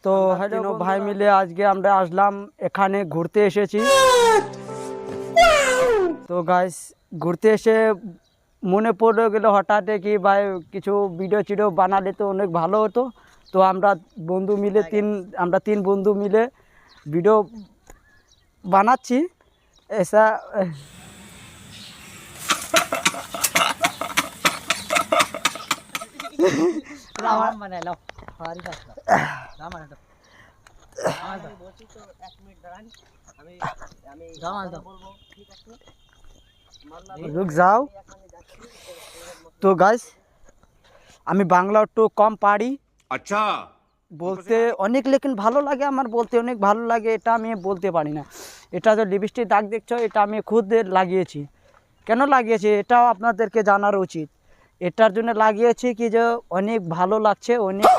তো হ্যালো ভাই মিলে আজকে আমরা আসলাম এখানে ঘুরতে এসেছি। তো গাইস ঘুরতে এসে মনে পড়ে গেল হঠাৎ কি ভাই কিছু ভিডিও টিডিও বানালে তো অনেক ভালো হতো। তো আমরা বন্ধু মিলে তিন বন্ধু মিলে ভিডিও বানাচ্ছি ऐसा। রাম বানাই লাও হারি কাজ লাও রাম বানাই দাও আমি বলছি তো 1 মিনিট দাঁড়ান আমি আমি জামাল দাও বলবো ঠিক আছে रुक जाओ। তো গাইস আমি বাংলা একটু কম পারি, अच्छा বলতে অনেক, লেকিন ভালো লাগে আমার, বলতে অনেক ভালো লাগে। এটা আমি বলতে পারি না। এটা যে লিপস্টিক দাগ দেখছো এটা আমি খুদ লাগিয়েছি। কেন লাগিয়েছি এটাও আপনাদেরকে জানার উচিত। এটার জন্য লাগিয়েছি কি যে অনেক ভালো লাগছে, অনেক